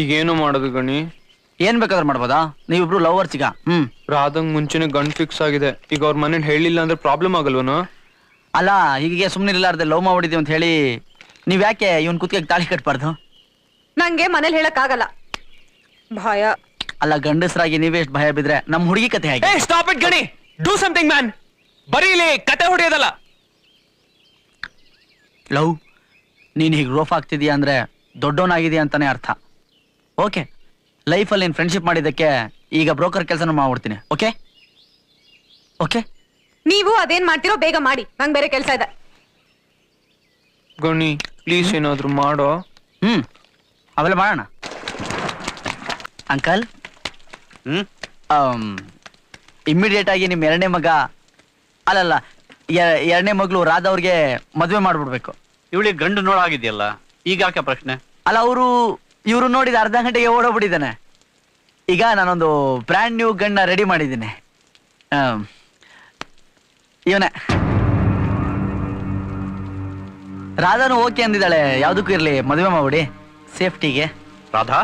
ಈಗೇನು ಮಾಡೋದು ಗಣಿ? ಏನ್ ಬೇಕಾದ್ರೂ ಮಾಡ್ಬೋದಾ? ನೀವಿಬ್ರು ಲವರ್ಸ್ ಈಗ. ರಾಧಂಗ್ ಮುಂಚೆನೆ ಗಂಡ್ ಫಿಕ್ಸ್ ಆಗಿದೆ. ಈಗ ಅವ್ರ ಮನೇಲಿ ಹೇಳಿಲ್ಲ ಅಂದ್ರೆ ಪ್ರಾಬ್ಲಮ್ ಆಗಲ್ವನು? ಅಲ್ಲ, ಹೀಗೆ ಸುಮ್ನೆ ಇರ್ಲಾರ್ದೆ ಲವ್ ಮಾಡ್ಬಿಟ್ಟಿದೀವಿ ಅಂತ ಹೇಳಿ ನೀವ್ ಯಾಕೆ ಇವನ್ ಕುತ್ತಿಗೆ ತಾಳಿ ಕಟ್ಬಾರ್ದು? ನಂಗೆ ಮನೇಲಿ ಹೇಳಕ್ ಆಗಲ್ಲ, ಭಯ. ಅಲ್ಲ, ಗಂಡಸರಾಗಿ ನೀವೇ ಎಷ್ಟು ಭಯ ಬಿದ್ರೆ ನಮ್ ಹುಡುಗಿ ಕತೆ ಹೇಗೆ? ಸ್ಟಾಪ್ ಇಟ್ ಗಣಿ, ಡೂ ಸಮಥಿಂಗ್ ಮ್ಯಾನ್. ಬರೀ ಇಲ್ಲಿ ಕತೆ ಹೊಡೆಯೋದಲ್ಲ. ಲವ್, ನೀನ್ ಹೀಗೆ ರೋಫ್ ಆಗ್ತಿದೀಯ ಅಂದ್ರೆ ದೊಡ್ಡವನಾಗಿದೀಯ ಅಂತಾನೆ ಅರ್ಥ. ಓಕೆ, ಲೈಫಲ್ಲಿ ನೀನ್ ಫ್ರೆಂಡ್ಶಿಪ್ ಮಾಡಿದ್ದಕ್ಕೆ ಈಗ ಬ್ರೋಕರ್ ಕೆಲಸನೂ ಮಾಡ್ಬಿಡ್ತೀನಿ. Okay okay? ನೀವು ಅದೇನ್ ಮಾಡ್ತಿರೋ ಬೇಗ ಮಾಡಿ, ನಂಗೆ ಬೇರೆ ಕೆಲಸ ಇದೆ. ಗಣಿ ಪ್ಲೀಸ್ ಏನಾದ್ರು ಮಾಡೋ. ಅವೆಲ್ಲ ಮಾಡೋಣ. ಅಂಕಲ್, ಇಮ್ಮಿಡಿಯೇಟ್ ಆಗಿ ನಿಮ್ ಎರಡನೇ ಮಗ, ಅಲ್ಲಲ್ಲ ಎರಡನೇ ಮಗಳು ರಾಧಾ ಅವ್ರಿಗೆ ಮದುವೆ ಮಾಡ್ಬಿಡ್ಬೇಕು. ಇವಳಿಗೆ ಗಂಡು ನೋಡಾಗಿದೆಯಲ್ಲ, ಈಗ ಯಾಕೆ ಪ್ರಶ್ನೆ? ಅಲ್ಲ, ಇವರು ನೋಡಿದ ಅರ್ಧ ಗಂಟೆಗೆ ಓಡೋಗ್ಬಿಟ್ಟಿದ್ದಾನೆ. ಈಗ ನಾನೊಂದು ಬ್ರ್ಯಾಂಡ್ ನ್ಯೂ ಗಂಡ ರೆಡಿ ಮಾಡಿದ್ದೀನಿ. ಇವನೇ. ರಾಧಾನು ಓಕೆ ಅಂದಿದ್ದಾಳೆ, ಯಾವ್ದಕ್ಕೂ ಇರ್ಲಿ ಮದುವೆ ಮಾಡ್ಬಿಡಿ, ಸೇಫ್ಟಿಗೆ. ರಾಧಾ